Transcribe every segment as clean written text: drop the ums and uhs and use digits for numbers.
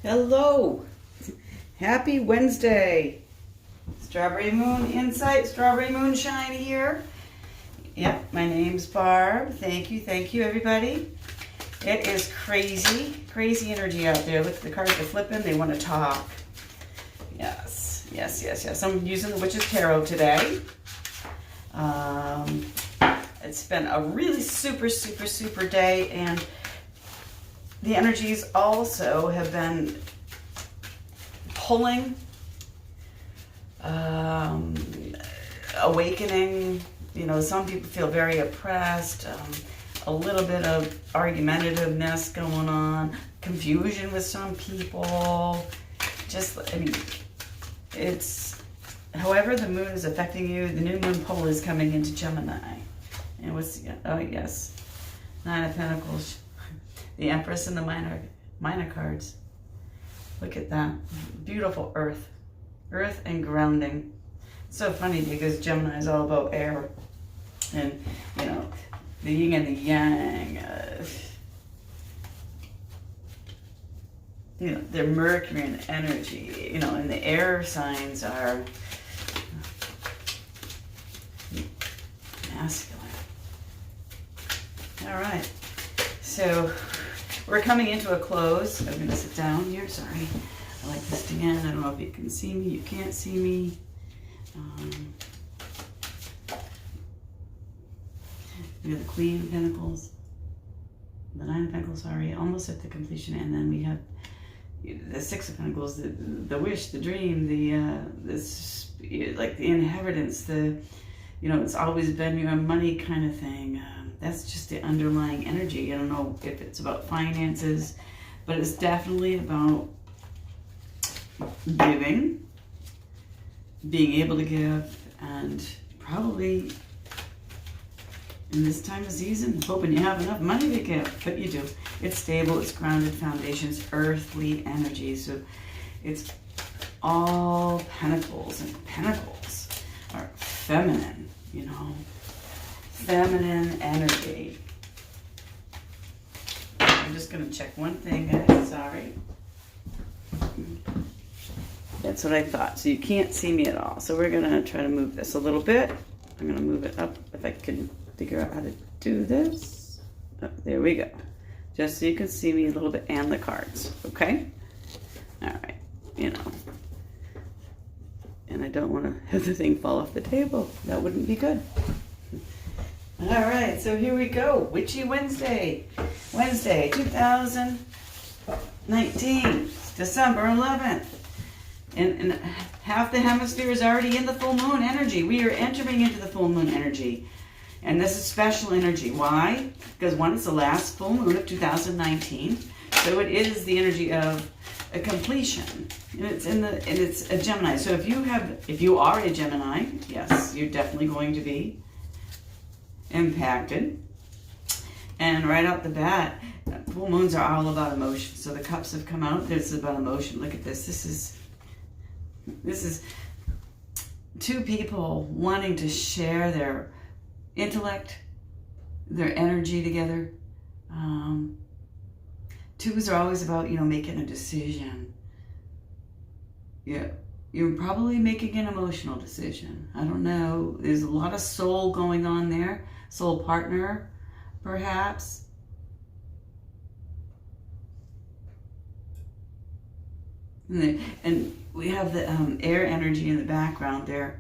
Hello, happy Wednesday. Strawberry Moon Insight, Strawberry Moonshine here. Yep, my name's Barb. Thank you everybody. It is crazy energy out there. Look, the cards are flipping, they want to talk. Yes. I'm using the Witch's Tarot today. It's been a really super day, and the energies also have been pulling, awakening. You know, some people feel very oppressed, a little bit of argumentativeness going on, confusion with some people. It's, however the moon is affecting you, the new moon pole is coming into Gemini. And what's, oh yes, Nine of Pentacles. The Empress and the minor cards. Look at that. Beautiful earth. Earth and grounding. It's so funny because Gemini is all about air. And, you know, the yin and the yang. You know, they're Mercury energy. You know, and the air signs are masculine. All right. So we're coming into a close. I'm going to sit down here. Sorry. I like this again. I don't know if you can see me. You can't see me. We have the Queen of Pentacles. The Nine of Pentacles, sorry. Almost at the completion. And then we have the Six of Pentacles. The wish, the dream, like the inheritance, you know, it's always been your money kind of thing. That's just the underlying energy. I don't know if it's about finances, but it's definitely about giving, being able to give, and probably in this time of season, hoping you have enough money to give, but you do. It's stable, it's grounded foundations, earthly energy. So it's all pentacles, and pentacles are feminine, you know. Feminine energy. I'm just going to check one thing, guys. Sorry. That's what I thought. So you can't see me at all. So we're going to try to move this a little bit. I'm going to move it up if I can figure out how to do this. Oh, there we go. Just so you can see me a little bit and the cards. Okay? All right. You know. And I don't want to have the thing fall off the table. That wouldn't be good. All right, so here we go. Witchy Wednesday. Wednesday, 2019, December 11th. And half the hemisphere is already in the full moon energy. We are entering into the full moon energy. And this is special energy. Why? Because one, it's the last full moon of 2019. So it is the energy of a completion. And it's a Gemini. So if you are a Gemini, yes, you're definitely going to be impacted. And right out the bat, full moons are all about emotion. So the cups have come out. This is about emotion. Look at this. This is two people wanting to share their intellect, their energy together. Twos are always about, you know, making a decision. Yeah. You're probably making an emotional decision. I don't know. There's a lot of soul going on there. Soul partner, perhaps. And we have the air energy in the background there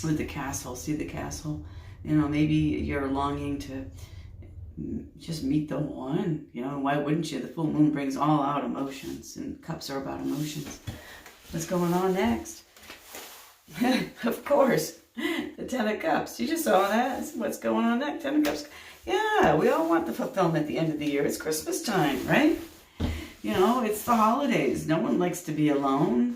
with the castle. See the castle? You know, maybe you're longing to just meet the one. You know, why wouldn't you? The full moon brings all out emotions, and cups are about emotions. What's going on next? Of course, the Ten of Cups. You just saw that. What's going on next? Ten of Cups. Yeah, we all want the fulfillment at the end of the year. It's Christmas time, right? You know, it's the holidays. No one likes to be alone.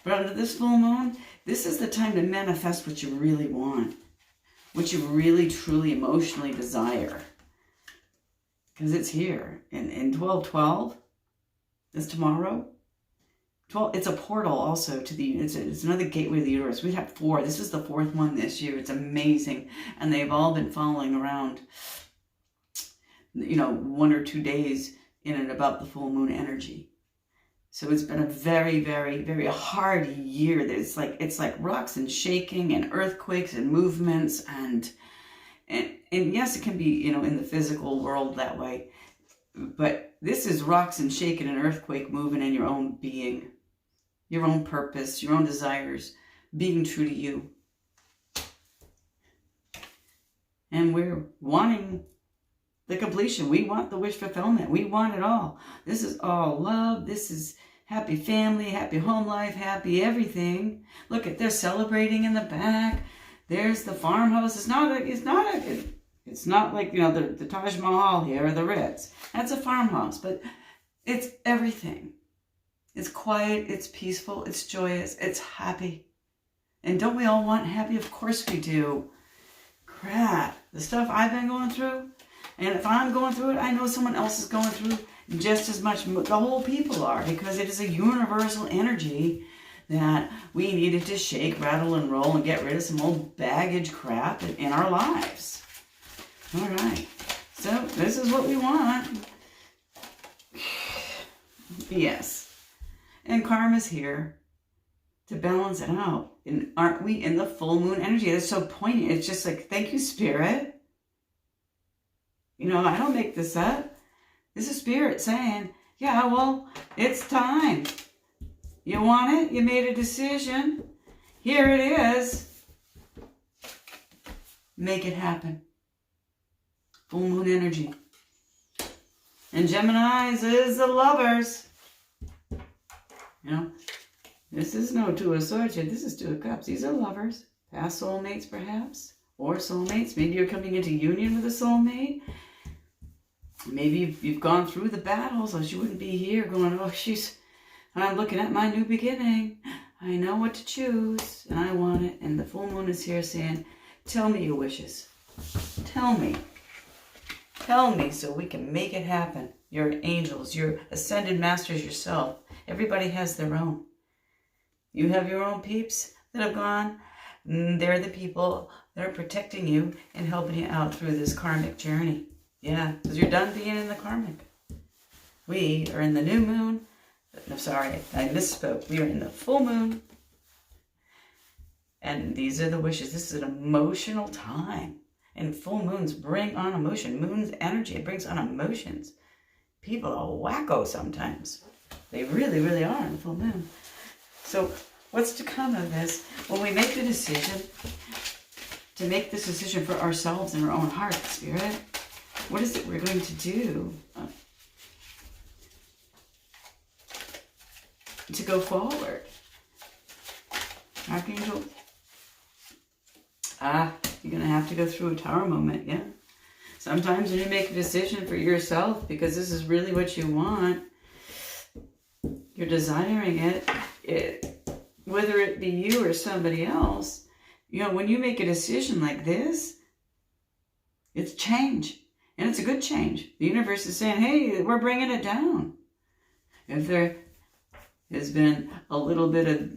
But under this full moon, this is the time to manifest what you really want. What you really, truly, emotionally desire. Because it's here. In 12/12 is tomorrow. 12, it's a portal also to the, it's another gateway to the universe. We have 4. This is the 4th one this year. It's amazing. And they've all been following around, you know, 1 or 2 days in and about the full moon energy. So it's been a very, very, very hard year. It's like rocks and shaking and earthquakes and movements and yes, it can be, you know, in the physical world that way. But this is rocks and shaking and earthquake moving in your own being, your own purpose, your own desires, being true to you. And we're wanting the completion. We want the wish fulfillment. We want it all. This is all love. This is happy family, happy home life, happy everything. Look at, they're celebrating in the back. There's the farmhouse. It's not like, you know, the Taj Mahal here or the Ritz. That's a farmhouse, but it's everything. It's quiet, it's peaceful, it's joyous, it's happy. And don't we all want happy? Of course we do. Crap, the stuff I've been going through, and if I'm going through it, I know someone else is going through just as much. The whole people are, because it is a universal energy that we needed to shake, rattle, and roll and get rid of some old baggage crap in our lives. All right, so this is what we want. Yes, and karma's here to balance it out. And aren't we in the full moon energy? It's so poignant. It's just like, thank you, Spirit. You know, I don't make this up. This is Spirit saying, yeah, well, it's time. You want it? You made a decision. Here it is. Make it happen. Full moon energy. And Geminis is the lovers. You know, this is no Two of Swords here. This is Two of Cups. These are lovers. Past soulmates, perhaps. Or soulmates. Maybe you're coming into union with a soulmate. Maybe you've gone through the battles, or she wouldn't be here going, oh, I'm looking at my new beginning. I know what to choose, and I want it. And the full moon is here saying, tell me your wishes. Tell me. Tell me so we can make it happen. Your angels, your ascended masters yourself. Everybody has their own. You have your own peeps that have gone. They're the people that are protecting you and helping you out through this karmic journey. Yeah, because you're done being in the karmic. We are in the new moon. No, sorry, I misspoke. We are in the full moon. And these are the wishes. This is an emotional time. And full moons bring on emotion. Moon's energy, it brings on emotions. People are wacko sometimes. They really, really are in the full moon. So what's to come of this? When we make the decision to make this decision for ourselves in our own heart, Spirit, what is it we're going to do to go forward? Archangel, you're going to have to go through a tower moment, yeah? Sometimes when you make a decision for yourself, because this is really what you want, you're desiring it, whether it be you or somebody else, you know, when you make a decision like this, it's change. And it's a good change. The universe is saying, hey, we're bringing it down. If there has been a little bit of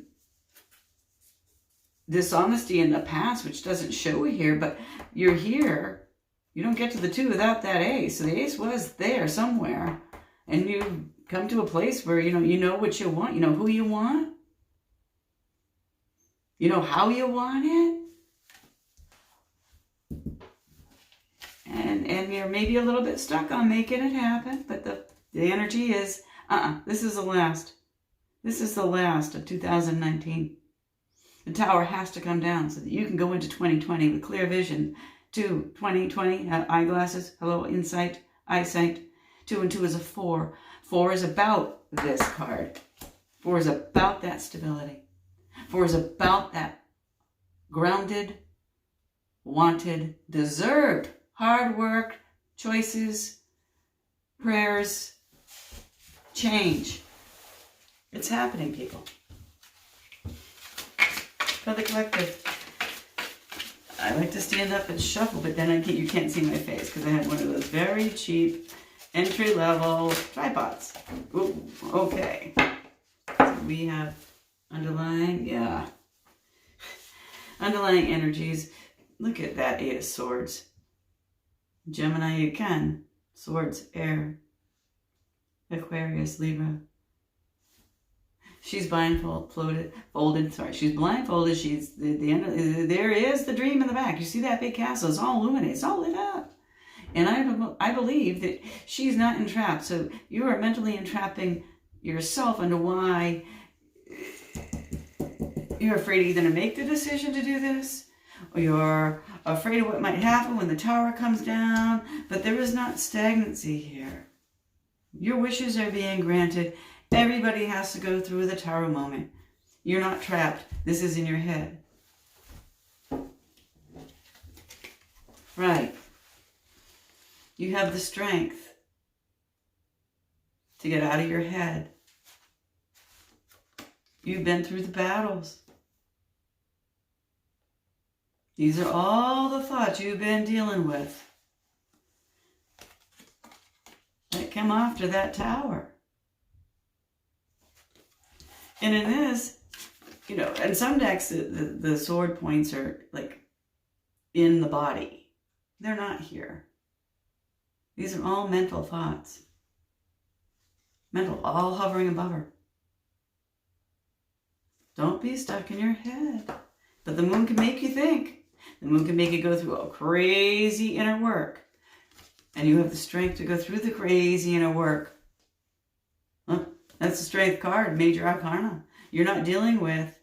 dishonesty in the past, which doesn't show here, but you're here. You don't get to the 2 without that ace. So the ace was there somewhere. And you come to a place where, you know what you want. You know who you want. You know how you want it. And you're maybe a little bit stuck on making it happen. But the energy is, this is the last. This is the last of 2019. The tower has to come down so that you can go into 2020 with clear vision. 2020, eyeglasses, hello, insight, eyesight. 2 and 2 is a 4. 4 is about this card. 4 is about that stability. 4 is about that grounded, wanted, deserved, hard work, choices, prayers, change. It's happening, people. For the collective. I like to stand up and shuffle, but then you can't see my face because I have one of those very cheap entry-level tripods. Ooh, okay. So we have underlying, underlying energies. Look at that 8 of Swords. Gemini, you can. Swords, air. Aquarius, Libra. She's blindfolded. She's blindfolded. She's the end of, there is the dream in the back. You see that big castle? It's all illuminated. It's all lit up. And I believe that she's not entrapped. So you are mentally entrapping yourself into why you're afraid either to make the decision to do this, or you're afraid of what might happen when the tower comes down. But there is not stagnancy here. Your wishes are being granted. Everybody has to go through the tower moment. You're not trapped. This is in your head. Right. You have the strength to get out of your head. You've been through the battles. These are all the thoughts you've been dealing with that come after that tower. And in this, you know, in some decks, the sword points are like in the body. They're not here. These are all mental thoughts. Mental, all hovering above her. Don't be stuck in your head. But the moon can make you think. The moon can make you go through a crazy inner work. And you have the strength to go through the crazy inner work. Huh? That's the strength card, Major Arcana. You're not dealing with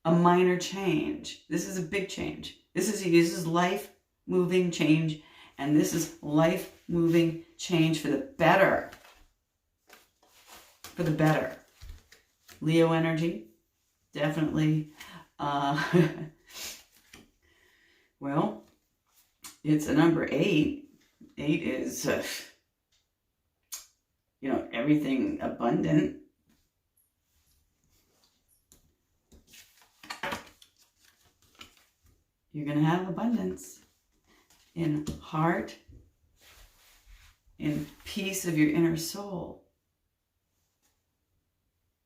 a minor change. This is a big change. This is life-moving change. And this is life-moving change for the better. For the better. Leo energy, definitely. Well, it's a number 8. 8 is, you know, everything abundant. You're going to have abundance in heart, in peace of your inner soul.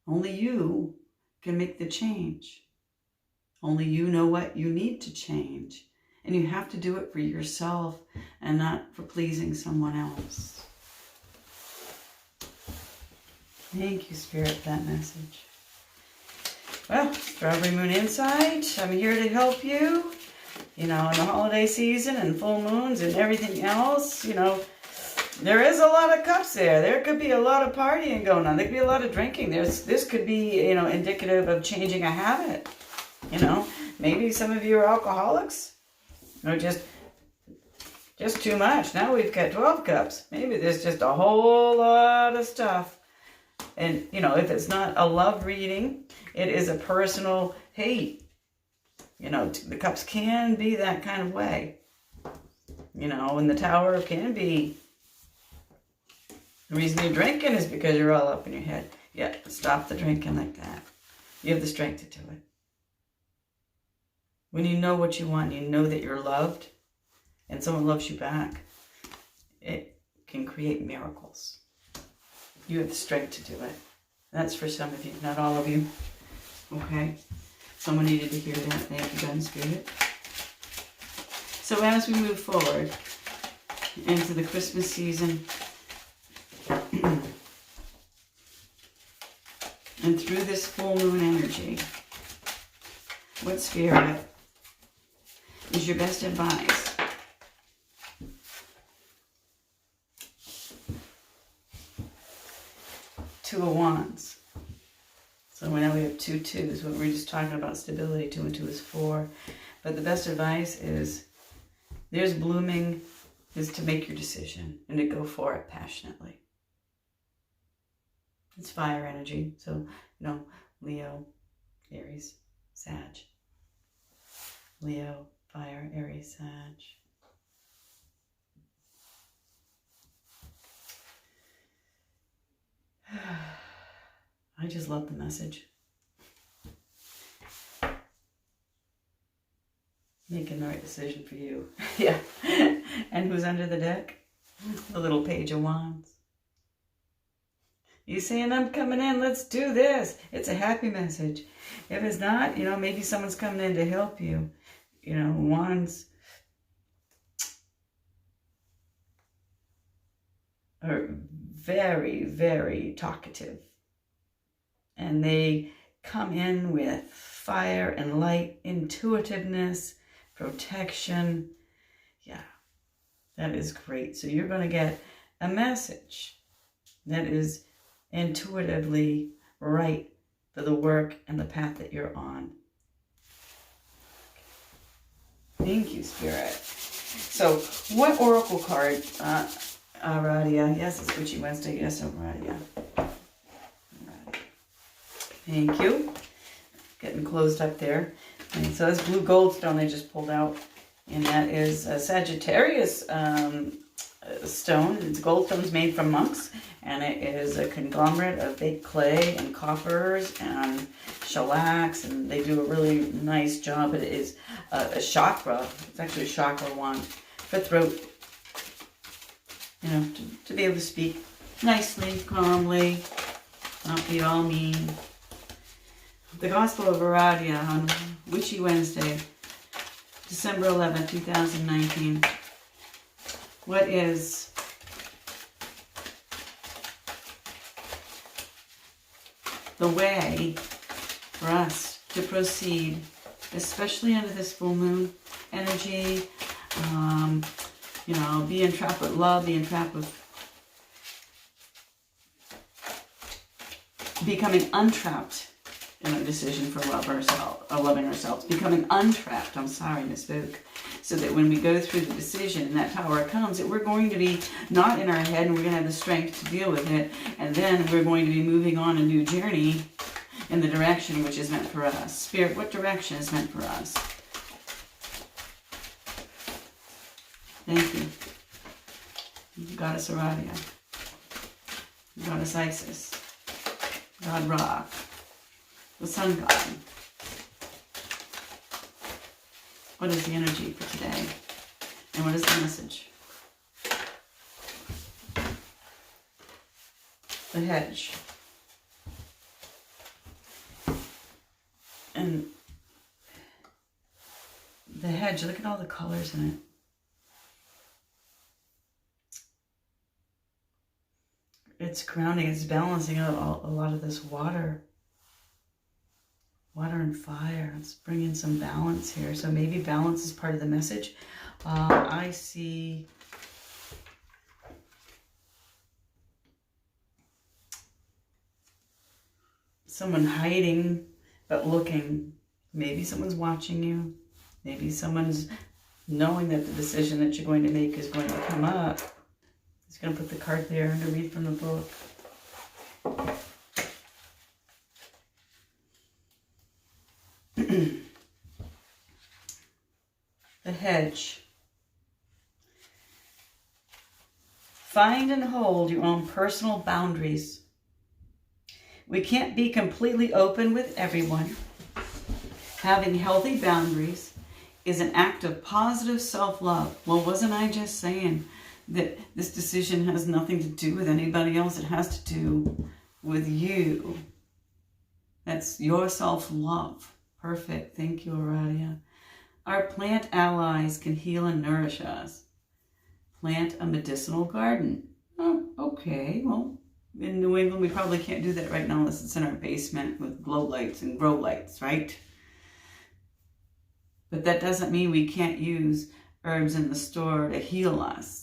Only you can make the change. Only you know what you need to change. And you have to do it for yourself and not for pleasing someone else. Thank you, Spirit, for that message. Well, Strawberry Moon Insight, I'm here to help you. You know, in the holiday season and full moons and everything else, you know, there is a lot of cups there. There could be a lot of partying going on. There could be a lot of drinking. This could be, you know, indicative of changing a habit. You know, maybe some of you are alcoholics. Or just too much. Now we've got 12 cups. Maybe there's just a whole lot of stuff. And, you know, if it's not a love reading, it is a personal hate. You know, the cups can be that kind of way. You know, and the tower can be. The reason you're drinking is because you're all up in your head. Yeah, stop the drinking like that. You have the strength to do it. When you know what you want, you know that you're loved, and someone loves you back, it can create miracles. You have the strength to do it. That's for some of you, not all of you. Okay? Someone needed to hear that. Thank you, God and Spirit. So as we move forward into the Christmas season, and through this full moon energy, what Spirit is your best advice? Two of Wands. So now we have 2 2s. When we're just talking about stability, 2 and 2 is 4. But the best advice is, there's blooming, is to make your decision and to go for it passionately. It's fire energy. So, you know, Leo, Aries, Sag. Leo, fire, Aries, Sag. I just love the message. Making the right decision for you. Yeah. And who's under the deck? The little Page of Wands. You saying, I'm coming in, let's do this. It's a happy message. If it's not, you know, maybe someone's coming in to help you. You know, Wands. are very, very talkative. And they come in with fire and light, intuitiveness, protection. Yeah, that is great. So you're going to get a message that is intuitively right for the work and the path that you're on. Thank you, Spirit. So what oracle card, Aradia? Yes, it's Witchy Wednesday. Yes, Aradia. Thank you. Getting closed up there. And so that's blue goldstone I just pulled out. And that is a Sagittarius stone. It's goldstones made from monks. And it is a conglomerate of baked clay and coppers and shellacs. And they do a really nice job. It is a chakra. It's actually a chakra wand for throat. You know, to be able to speak nicely, calmly, not be all mean. The Gospel of Aradia on Witchy Wednesday, December 11th, 2019. What is the way for us to proceed, especially under this full moon energy? You know, be entrapped with love, be entrapped with becoming untrapped in a decision for loving ourselves, becoming untrapped. I'm sorry, misspoke. So that when we go through the decision and that power comes, that we're going to be not in our head and we're going to have the strength to deal with it. And then we're going to be moving on a new journey in the direction which is meant for us. Spirit, what direction is meant for us? Thank you. Goddess Aradia. Goddess Isis. God Ra. The Sun God. What is the energy for today? And what is the message? The hedge. And the hedge, look at all the colors in it. It's grounding, it's balancing out a lot of this water. Water and fire. Let's bring in some balance here. So maybe balance is part of the message. I see someone hiding but looking. Maybe someone's watching you. Maybe someone's knowing that the decision that you're going to make is going to come up. Just going to put the card there and to read from the book. The hedge. Find and hold your own personal boundaries. We can't be completely open with everyone. Having healthy boundaries is an act of positive self-love. Well, wasn't I just saying that this decision has nothing to do with anybody else? It has to do with you. That's your self-love. Perfect. Thank you, Aradia. Our plant allies can heal and nourish us. Plant a medicinal garden. Oh, okay. Well, in New England, we probably can't do that right now unless it's in our basement with glow lights and grow lights, right? But that doesn't mean we can't use herbs in the store to heal us.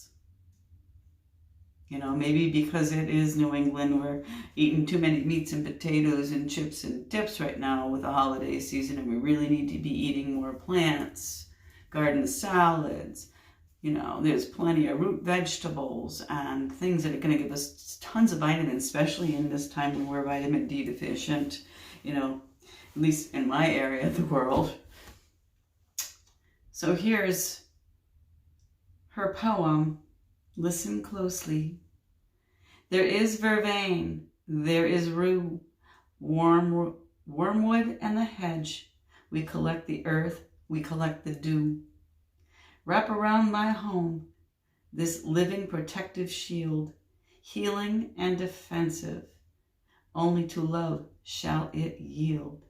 You know, maybe because it is New England, we're eating too many meats and potatoes and chips and dips right now with the holiday season, and we really need to be eating more plants, garden salads. You know, there's plenty of root vegetables and things that are going to give us tons of vitamins, especially in this time when we're vitamin D deficient, you know, at least in my area of the world. So here's her poem. Listen closely. There is vervain, there is rue, wormwood and the hedge. We collect the earth, we collect the dew. Wrap around my home this living protective shield, healing and defensive. Only to love shall it yield.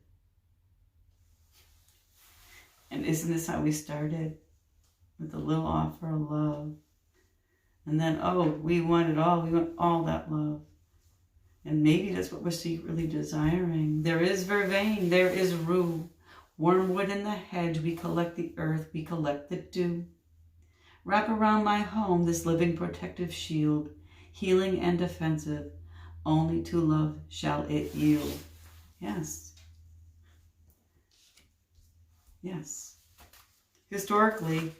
And isn't this how we started? With a little offer of love. And then, oh, we want it all. We want all that love. And maybe that's what we're secretly desiring. There is vervain. There is rue. Wormwood in the hedge. We collect the earth. We collect the dew. Wrap around my home this living protective shield, healing and defensive. Only to love shall it yield. Yes. Yes. Historically,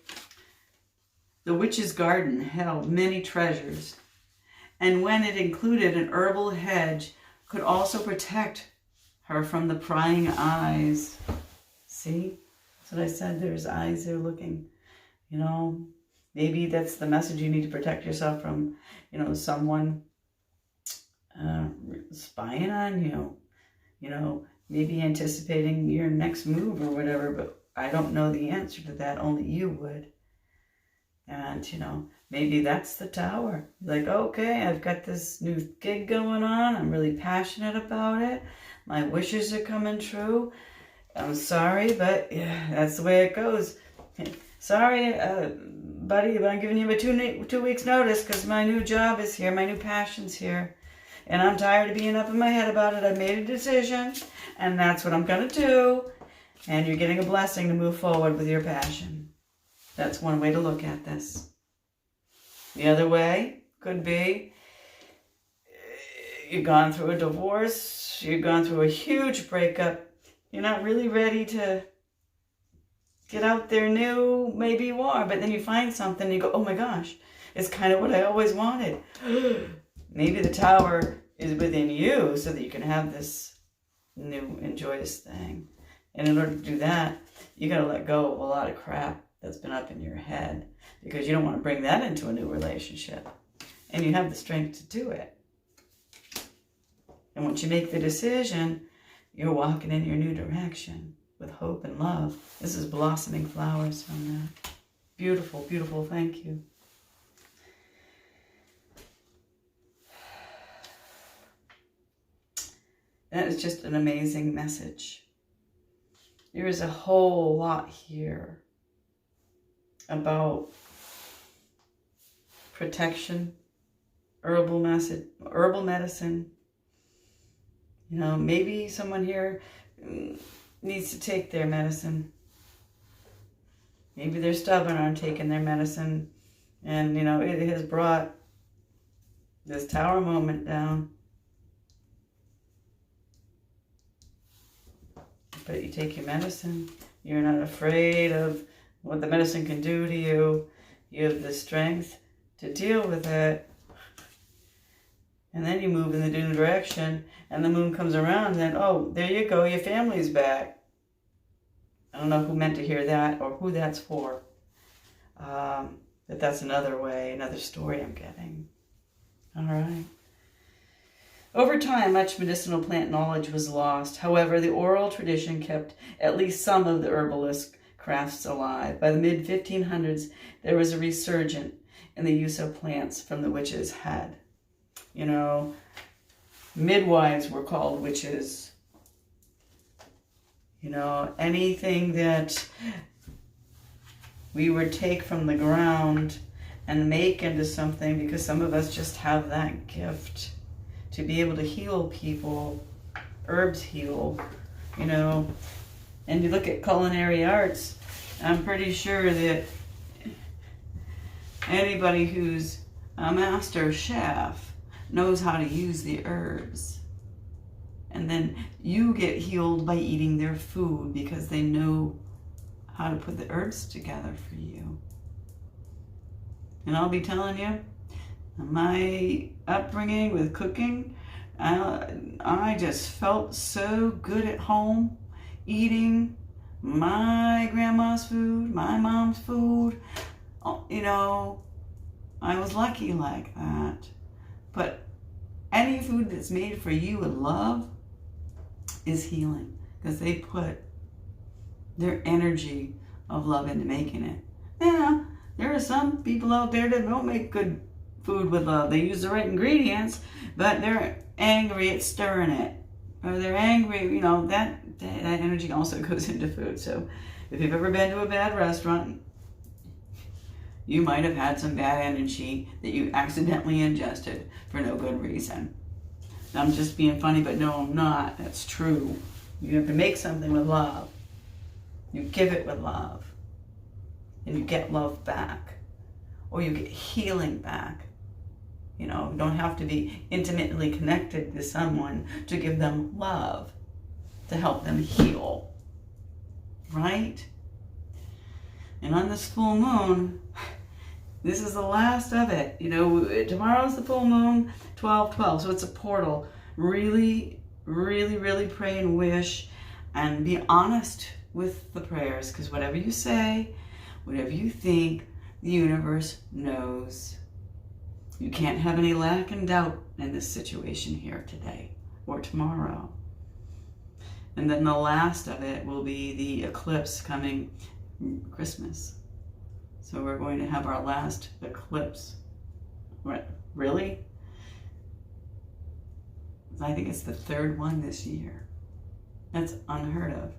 the witch's garden held many treasures, and when it included an herbal hedge, could also protect her from the prying eyes. See? That's what I said. There's eyes there looking. You know, maybe that's the message you need to protect yourself from, you know, someone spying on you. You know, maybe anticipating your next move or whatever, but I don't know the answer to that. Only you would. And, you know, maybe that's the tower. Like, okay, I've got this new gig going on. I'm really passionate about it. My wishes are coming true. I'm sorry, but yeah, that's the way it goes. Sorry, buddy, but I'm giving you a 2 weeks notice because my new job is here. My new passion's here. And I'm tired of being up in my head about it. I made a decision, and that's what I'm going to do. And you're getting a blessing to move forward with your passion. That's one way to look at this. The other way could be you've gone through a divorce, you've gone through a huge breakup, you're not really ready to get out there new, maybe you are, but then you find something and you go, oh my gosh, it's kind of what I always wanted. Maybe the tower is within you so that you can have this new and joyous thing. And in order to do that, you got to let go of a lot of crap that's been up in your head because you don't want to bring that into a new relationship. And you have the strength to do it. And once you make the decision, you're walking in your new direction with hope and love. This is blossoming flowers from that. Beautiful, beautiful. Thank you. That is just an amazing message. There is a whole lot here about protection, herbal medicine. You know, maybe someone here needs to take their medicine. Maybe they're stubborn on taking their medicine. And, you know, it has brought this tower moment down. But you take your medicine. You're not afraid of what the medicine can do to you. You have the strength to deal with it. And then you move in the new direction, and the moon comes around, and oh, there you go, your family's back. I don't know who meant to hear that or who that's for. But that's another way, another story I'm getting. All right. Over time, much medicinal plant knowledge was lost. However, the oral tradition kept at least some of the herbalist crafts alive. By the mid-1500s, there was a resurgence in the use of plants from the witches' head. You know, midwives were called witches. You know, anything that we would take from the ground and make into something, because some of us just have that gift to be able to heal people. Herbs heal, you know. And you look at culinary arts, I'm pretty sure that anybody who's a master chef knows how to use the herbs. And then you get healed by eating their food because they know how to put the herbs together for you. And I'll be telling you, my upbringing with cooking, I just felt so good at home eating my grandma's food, my mom's food. You know, I was lucky like that. But any food that's made for you with love is healing, because they put their energy of love into making it. Yeah, there are some people out there that don't make good food with love. They use the right ingredients, but they're angry at stirring it. Or they're angry, you know, that energy also goes into food. So if you've ever been to a bad restaurant, You might have had some bad energy that you accidentally ingested for no good reason. I'm just being funny, but no, I'm not. That's true. You have to make something with love. You give it with love. And you get love back. Or you get healing back. You know, you don't have to be intimately connected to someone to give them love, to help them heal. Right? And on this full moon, this is the last of it. You know, tomorrow's the full moon, 12/12, so it's a portal. Really, really, really pray and wish and be honest with the prayers, because whatever you say, whatever you think, the universe knows. You can't have any lack and doubt in this situation here today or tomorrow. And then the last of it will be the eclipse coming Christmas. So we're going to have our last eclipse. What? Really? I think it's the third one this year. That's unheard of.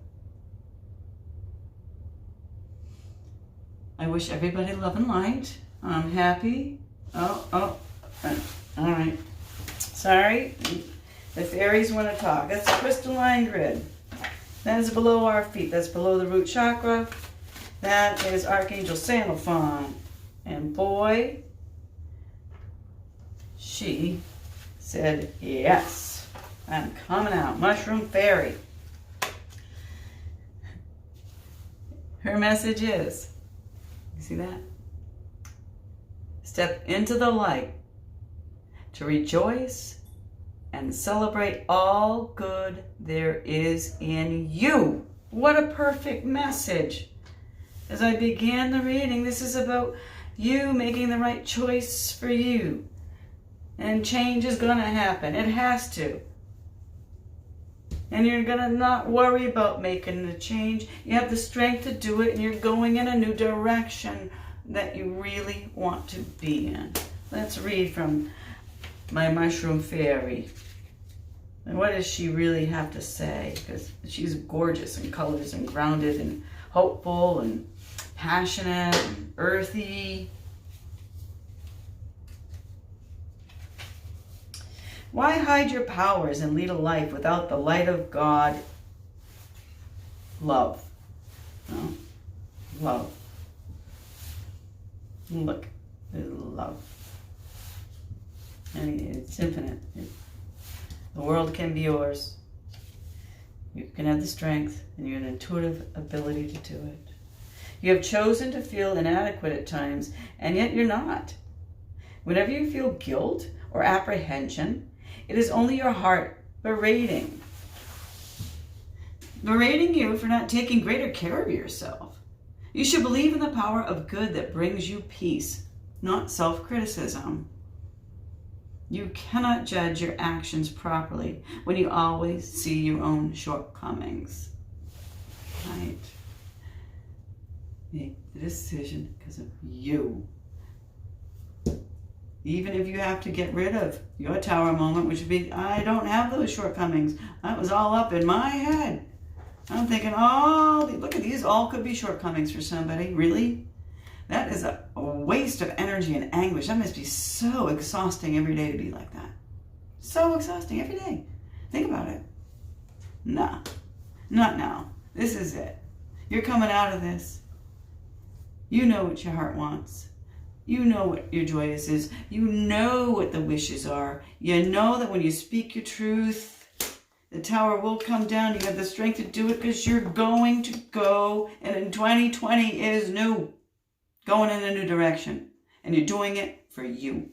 I wish everybody love and light. I'm happy. All right. Sorry. The fairies want to talk. That's a crystalline grid. That is below our feet. That's below the root chakra. That is Archangel Sandalphon. And boy, she said, yes, I'm coming out. Mushroom Fairy. Her message is, you see that? Step into the light to rejoice and celebrate all good there is in you. What a perfect message. As I began the reading, this is about you making the right choice for you. And change is going to happen. It has to. And you're going to not worry about making the change. You have the strength to do it, and you're going in a new direction that you really want to be in. Let's read from my Mushroom Fairy. And what does she really have to say? Because she's gorgeous in colors and grounded and hopeful and passionate and earthy. Why hide your powers and lead a life without the light of God? Love. No? Love. Look, there's love. And it's infinite. The world can be yours. You can have the strength and you have an intuitive ability to do it. You have chosen to feel inadequate at times, and yet you're not. Whenever you feel guilt or apprehension, it is only your heart berating you for not taking greater care of yourself. You should believe in the power of good that brings you peace, not self-criticism. You cannot judge your actions properly when you always see your own shortcomings. Right? Make the decision because of you. Even if you have to get rid of your tower moment, which would be, I don't have those shortcomings. That was all up in my head. I'm thinking, oh, look at these, all could be shortcomings for somebody. Really? That is a waste of energy and anguish. That must be so exhausting every day to be like that. So exhausting every day. Think about it. Nah, not now. This is it. You're coming out of this. You know what your heart wants. You know what your joyous is. You know what the wishes are. You know that when you speak your truth, the tower will come down. You have the strength to do it because you're going to go. And in 2020 is new. Going in a new direction. And you're doing it for you.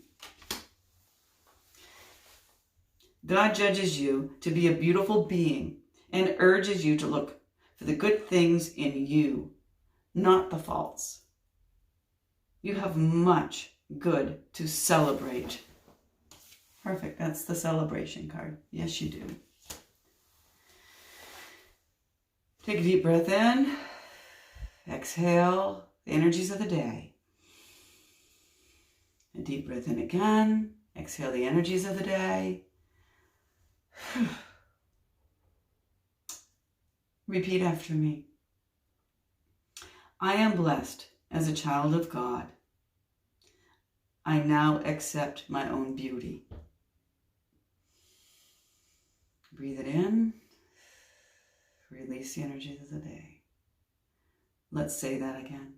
God judges you to be a beautiful being and urges you to look for the good things in you, not the faults. You have much good to celebrate. Perfect. That's the celebration card. Yes, you do. Take a deep breath in. Exhale the energies of the day. A deep breath in again. Exhale the energies of the day. Repeat after me. I am blessed as a child of God. I now accept my own beauty. Breathe it in. Release the energies of the day. Let's say that again.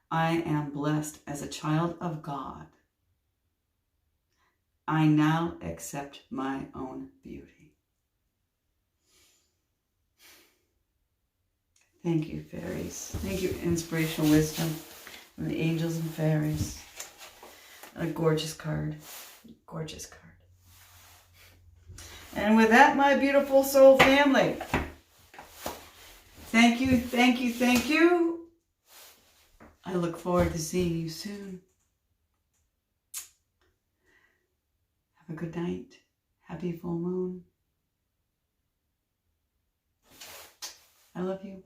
I am blessed as a child of God. I now accept my own beauty. Thank you, fairies. Thank you, inspirational wisdom from the angels and fairies. A gorgeous card. Gorgeous card. And with that, my beautiful soul family, thank you, thank you, thank you. I look forward to seeing you soon. Have a good night. Happy full moon. I love you.